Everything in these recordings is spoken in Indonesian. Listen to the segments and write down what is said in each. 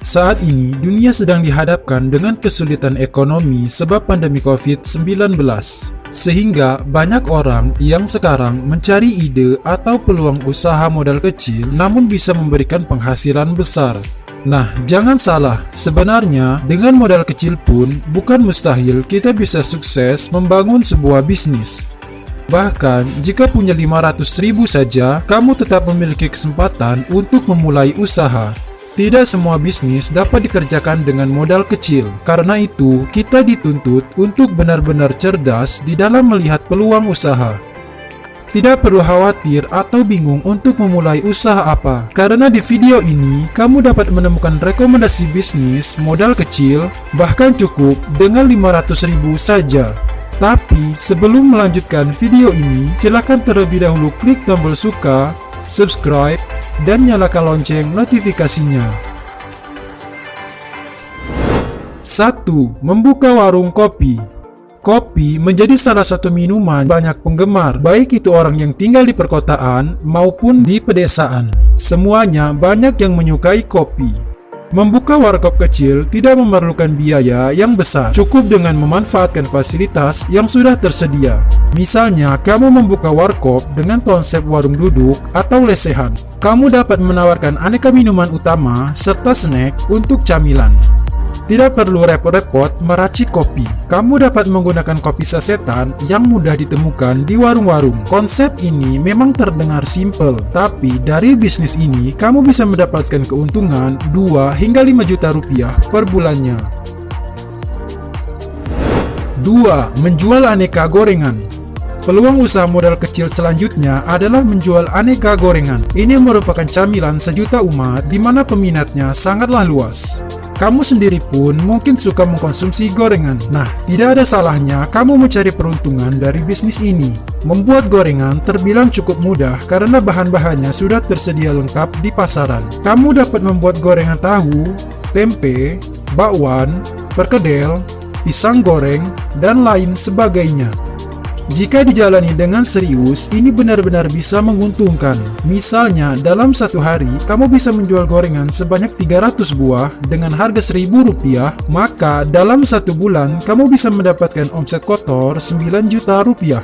Saat ini, dunia sedang dihadapkan dengan kesulitan ekonomi sebab pandemi COVID-19. Sehingga banyak orang yang sekarang mencari ide atau peluang usaha modal kecil namun bisa memberikan penghasilan besar. Nah, jangan salah, sebenarnya dengan modal kecil pun bukan mustahil kita bisa sukses membangun sebuah bisnis. Bahkan, jika punya 500.000 saja, kamu tetap memiliki kesempatan untuk memulai usaha. Tidak semua bisnis dapat dikerjakan dengan modal kecil. Karena itu, kita dituntut untuk benar-benar cerdas di dalam melihat peluang usaha. Tidak perlu khawatir atau bingung untuk memulai usaha apa, karena di video ini kamu dapat menemukan rekomendasi bisnis modal kecil, bahkan cukup dengan 500.000 saja. Tapi sebelum melanjutkan video ini, silakan terlebih dahulu klik tombol suka, subscribe, dan nyalakan lonceng notifikasinya. 1. Membuka warung kopi. Kopi menjadi salah satu minuman banyak penggemar, baik itu orang yang tinggal di perkotaan maupun di pedesaan. Semuanya banyak yang menyukai kopi. Membuka warkop kecil tidak memerlukan biaya yang besar, cukup dengan memanfaatkan fasilitas yang sudah tersedia. Misalnya, kamu membuka warkop dengan konsep warung duduk atau lesehan. Kamu dapat menawarkan aneka minuman utama serta snack untuk camilan. Tidak perlu repot-repot meracik kopi. Kamu dapat menggunakan kopi sasetan yang mudah ditemukan di warung-warung. Konsep ini memang terdengar simpel, tapi dari bisnis ini kamu bisa mendapatkan keuntungan 2 hingga 5 juta rupiah per bulannya. 2. Menjual aneka gorengan. Peluang usaha modal kecil selanjutnya adalah menjual aneka gorengan. Ini merupakan camilan sejuta umat di mana peminatnya sangatlah luas. Kamu sendiri pun mungkin suka mengkonsumsi gorengan. Nah, tidak ada salahnya kamu mencari peruntungan dari bisnis ini. Membuat gorengan terbilang cukup mudah karena bahan-bahannya sudah tersedia lengkap di pasaran. Kamu dapat membuat gorengan tahu, tempe, bakwan, perkedel, pisang goreng, dan lain sebagainya. Jika dijalani dengan serius, ini benar-benar bisa menguntungkan. Misalnya, dalam satu hari, kamu bisa menjual gorengan sebanyak 300 buah dengan harga Rp1.000, maka dalam satu bulan, kamu bisa mendapatkan omset kotor 9 juta rupiah.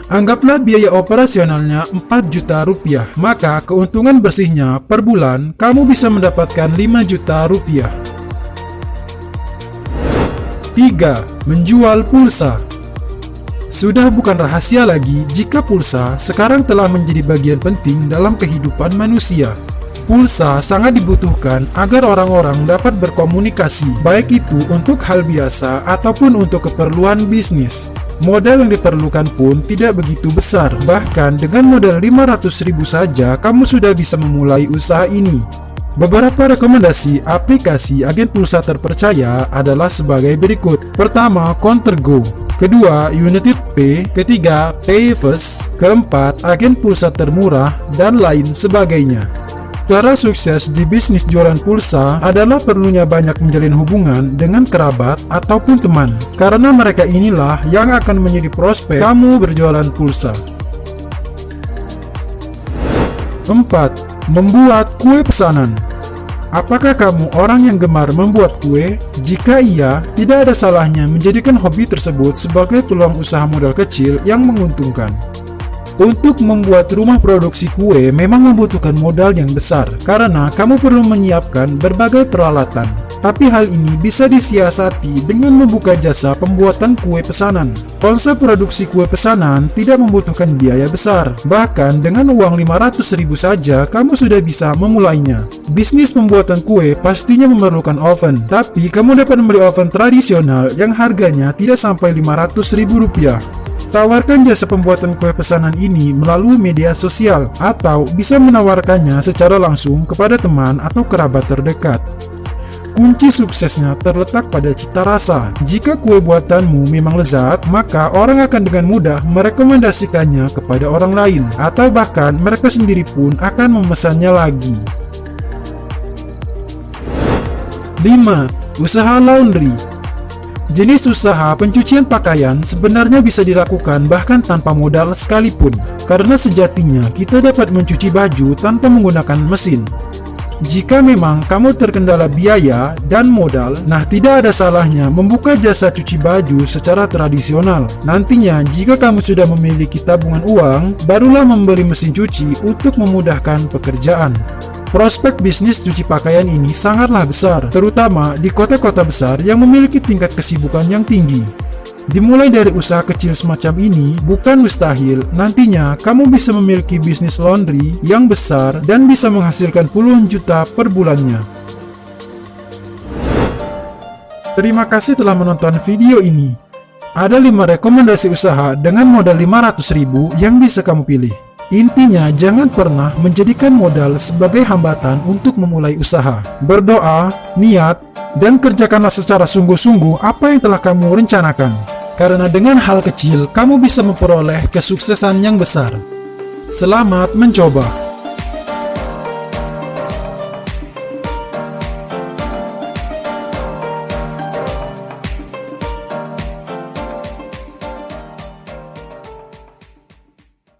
Anggaplah biaya operasionalnya 4 juta rupiah, maka keuntungan bersihnya per bulan, kamu bisa mendapatkan 5 juta rupiah. 3. Menjual pulsa. Sudah bukan rahasia lagi jika pulsa sekarang telah menjadi bagian penting dalam kehidupan manusia. Pulsa sangat dibutuhkan agar orang-orang dapat berkomunikasi, baik itu untuk hal biasa ataupun untuk keperluan bisnis. Modal yang diperlukan pun tidak begitu besar, bahkan dengan modal 500.000 saja kamu sudah bisa memulai usaha ini. Beberapa rekomendasi aplikasi agen pulsa terpercaya adalah sebagai berikut. Pertama, Countergo. Kedua, United Pay. Ketiga, Payfast. Keempat, agen pulsa termurah, dan lain sebagainya. Cara sukses di bisnis jualan pulsa adalah perlunya banyak menjalin hubungan dengan kerabat ataupun teman, karena mereka inilah yang akan menjadi prospek kamu berjualan pulsa. 4. Membuat kue pesanan. Apakah kamu orang yang gemar membuat kue? Jika iya, tidak ada salahnya menjadikan hobi tersebut sebagai peluang usaha modal kecil yang menguntungkan. Untuk membuat rumah produksi kue memang membutuhkan modal yang besar, karena kamu perlu menyiapkan berbagai peralatan. Tapi hal ini bisa disiasati dengan membuka jasa pembuatan kue pesanan. Konsep produksi kue pesanan tidak membutuhkan biaya besar. Bahkan dengan uang 500.000 saja kamu sudah bisa memulainya. Bisnis pembuatan kue pastinya memerlukan oven, tapi kamu dapat membeli oven tradisional yang harganya tidak sampai Rp500.000. Tawarkan jasa pembuatan kue pesanan ini melalui media sosial, atau bisa menawarkannya secara langsung kepada teman atau kerabat terdekat. Kunci suksesnya terletak pada cita rasa. Jika kue buatanmu memang lezat, maka orang akan dengan mudah merekomendasikannya kepada orang lain, atau bahkan mereka sendiri pun akan memesannya lagi. 5. Usaha laundry. Jenis usaha pencucian pakaian sebenarnya bisa dilakukan bahkan tanpa modal sekalipun, karena sejatinya kita dapat mencuci baju tanpa menggunakan mesin. Jika memang kamu terkendala biaya dan modal, nah tidak ada salahnya membuka jasa cuci baju secara tradisional. Nantinya, jika kamu sudah memiliki tabungan uang, barulah membeli mesin cuci untuk memudahkan pekerjaan. Prospek bisnis cuci pakaian ini sangatlah besar, terutama di kota-kota besar yang memiliki tingkat kesibukan yang tinggi. Dimulai dari usaha kecil semacam ini bukan mustahil, nantinya kamu bisa memiliki bisnis laundry yang besar dan bisa menghasilkan puluhan juta per bulannya. Terima kasih telah menonton video ini. Ada 5 rekomendasi usaha dengan modal 500.000 yang bisa kamu pilih. Intinya, jangan pernah menjadikan modal sebagai hambatan untuk memulai usaha. Berdoa, niat, dan kerjakanlah secara sungguh-sungguh apa yang telah kamu rencanakan. Karena dengan hal kecil, kamu bisa memperoleh kesuksesan yang besar. Selamat mencoba!